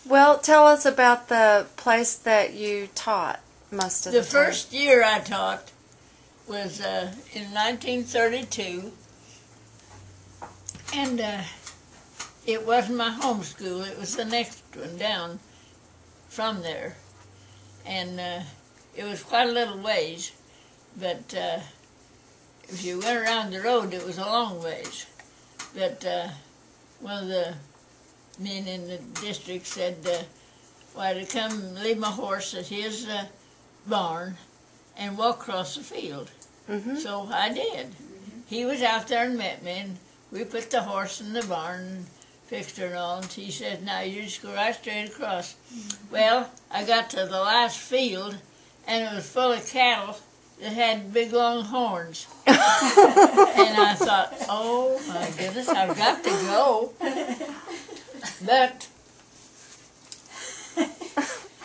Well, tell us about the place that you taught most of the time. The first year I taught was in 1932, and it wasn't my home school. It was the next one down from there, and it was quite a little ways, but if you went around the road, it was a long ways. But one of the men in the district said, "Why, to come leave my horse at his barn and walk across the field." So I did. He was out there and met me, and we put the horse in the barn and fixed her and all, and he said, "Now you just go right straight across." Well, I got to the last field, and it was full of cattle that had big long horns. And I thought, oh my goodness, I've got to go. But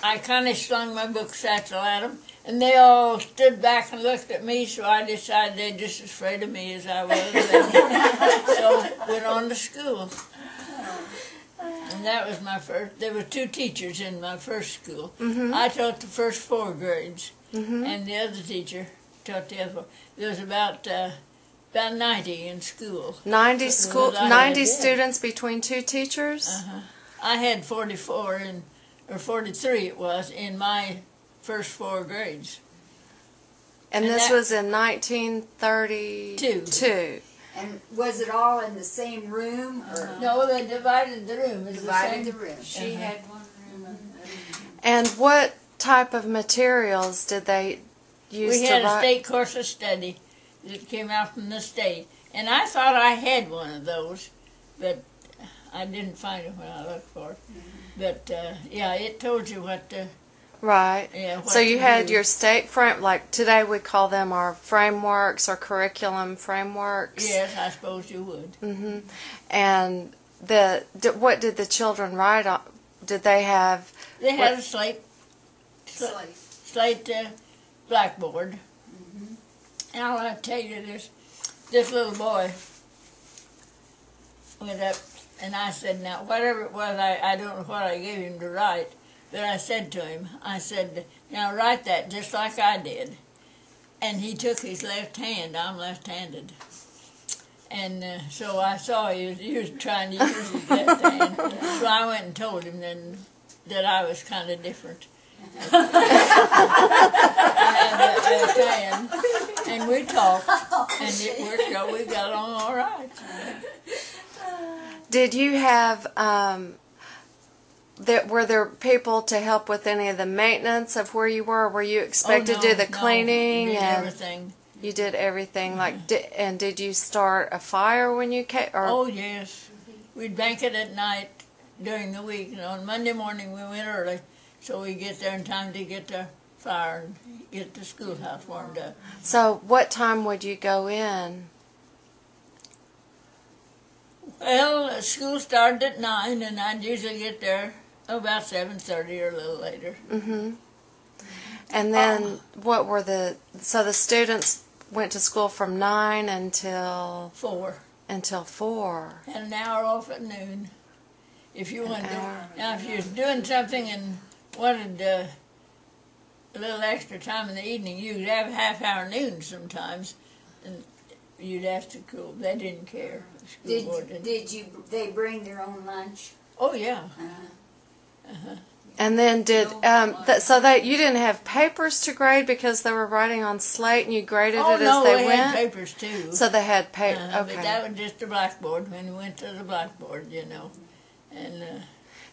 I kind of slung my book satchel at them, and they all stood back and looked at me, so I decided they're just as afraid of me as I was. So went on to school. And that was my first. There were 2 teachers in my first school. I taught the first 4 grades, and the other teacher taught the other 4. There was about 90 in school. 90 students between 2 teachers? I had 44 or 43 it was, in my first 4 grades. And this was in 1932. And was it all in the same room? Or? No, they divided the room. Divided the room. She had one room. And what type of materials did they use We to had write? a state course of study that came out from the state. And I thought I had one of those, but I didn't find it when I looked for it. But, yeah, it told you what to... Right. Yeah, So you had do. your state frame, like today we call them our frameworks or curriculum frameworks. Yes, I suppose you would. And what did the children write on? Did they have... They had a slate blackboard. And I want to tell you this little boy went up, and I said, now, whatever it was, I don't know what I gave him to write, but I said to him, I said, now write that just like I did. And he took his left hand. I'm left-handed. And so I saw he was trying to use his left hand. So I went and told him then that I was kind of different. I had that left hand, and we talked, and it worked out. We got along all right. Did you have... were there people to help with any of the maintenance of where you were? Were you expected to do the cleaning? We did and everything. You did everything. And did you start a fire when you came? Or? Oh, yes. We'd bank it at night during the week. And on Monday morning we went early, so we get there in time to get the fire and get the schoolhouse warmed up. So what time would you go in? Well, school started at 9, and I'd usually get there about 7:30 or a little later. And then what were so the students went to school from 9 until 4. Until 4. And an hour off at noon. If you wanted now, if you was doing something and wanted a little extra time in the evening, you'd have a half-hour noon sometimes, and you'd ask the school. They didn't care. The school board didn't. They bring their own lunch? Oh yeah. And then so that you didn't have papers to grade because they were writing on slate and you graded it as they went? Had papers too. So they had paper. Okay. But that was just the blackboard when we went to the blackboard, you know.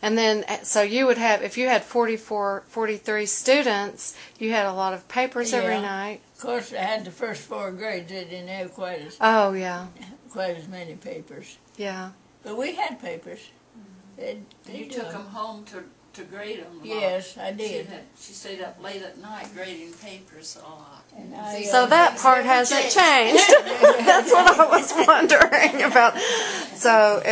And then, so you would have, if you had 43 students, you had a lot of papers every night. Of course, I had the first 4 grades. They didn't have quite as many papers. Yeah. But we had papers. You took them home to grade them. Yes, I did. She stayed up late at night grading papers a lot. So that part hasn't changed. That's what I was wondering about. So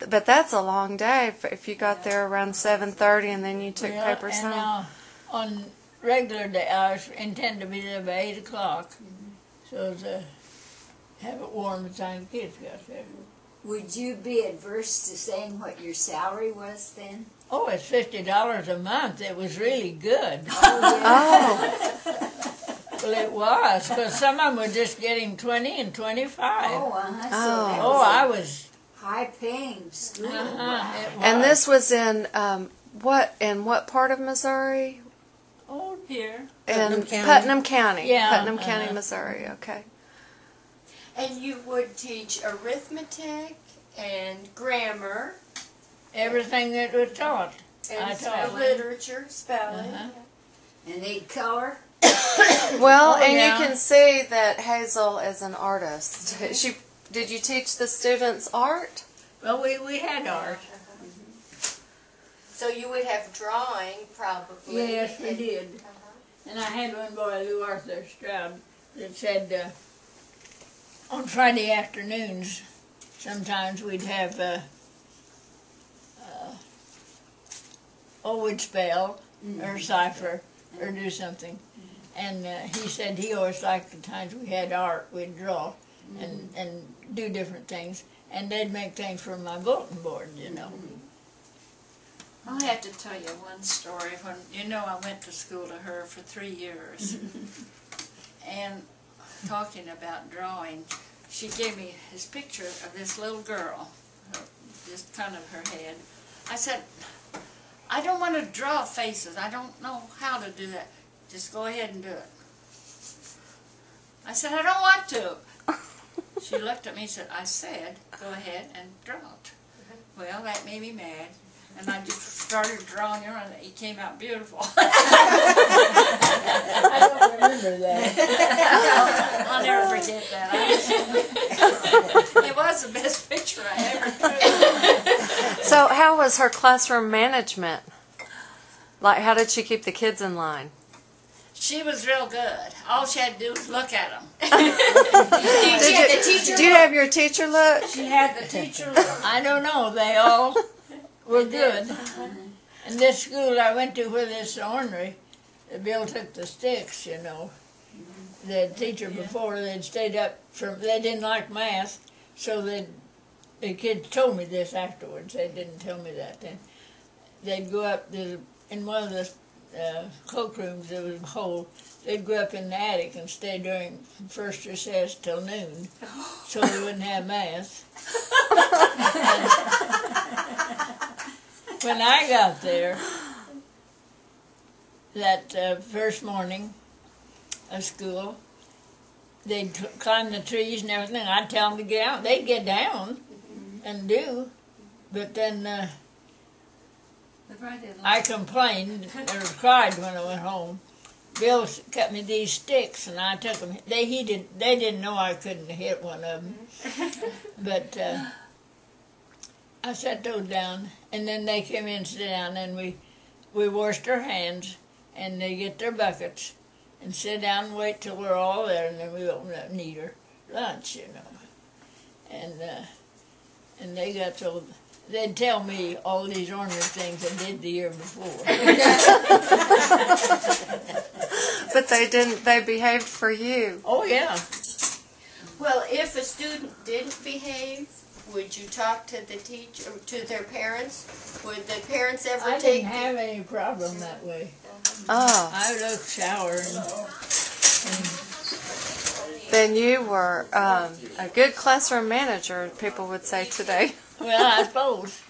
but that's a long day if you got there around 7:30 and then you took papers home. Now, on regular day, I intend to be there by 8 o'clock, so to have it warm by the time the kids got there. Would you be adverse to saying what your salary was then? Oh, it's $50 a month. It was really good. Oh, Well, it was, because some of them were just getting 20 and 25. Oh, uh-huh. So Oh. that Oh, was I was. a high-paying school. It was. and this was in what part of Missouri? Oh, Here. In County. Putnam County. Yeah, Putnam County, Missouri. Okay. And you would teach arithmetic and grammar everything that was taught. I and taught. literature, spelling. Uh-huh. And they'd color. Well, Oh, and yeah. you can see that Hazel is an artist. Did you teach the students art? Well, we had art. So you would have drawing, probably. Yes, we did. And I had one boy, Lou Arthur Stroud, that said on Friday afternoons, sometimes we'd have, we'd spell or cipher or do something. And he said he always liked the times we had art, we'd draw and do different things. And they'd make things for my bulletin board, you know. I have to tell you one story. When I went to school to her for 3 years, and talking about drawing, she gave me this picture of this little girl, just kind of her head. I said, I don't want to draw faces. I don't know how to do that. Just go ahead and do it. I said, I don't want to. She looked at me and said, I said, go ahead and draw it. Well, that made me mad. And I just started drawing her, and it came out beautiful. I don't remember that. I'll never forget that. It was the best picture I ever took. So, how was her classroom management? Like, how did she keep the kids in line? She was real good. All she had to do was look at them. Do you have your teacher look? She had the teacher look. I don't know. They all were good. And this school I went to where this ornery, Bill took the sticks, you know. The teacher before, they'd stayed up they didn't like math, so the kids told me this afterwards. They didn't tell me that then. They'd go up, in one of the cloakrooms, there was a hole. They'd go up in the attic and stay during first recess till noon, so they wouldn't have math. When I got there, that first morning of school, they'd climb the trees and everything. I'd tell them to get out. They'd get down and do, but then I complained or cried when I went home. Bill cut me these sticks, and I took them. They didn't know I couldn't hit one of them, but I set those down, and then they came in and sit down, and we washed our hands, and they get their buckets, and sit down and wait till we're all there, and then we open up and eat our lunch, you know. And they got so they'd tell me all these ornery things I did the year before. But they didn't. They behaved for you. Oh yeah. Well, if a student didn't behave, would you talk to the teacher, to their parents? Would the parents ever I take didn't have any problem that way. Oh, I would shower then you were a good classroom manager, people would say today. well, I suppose.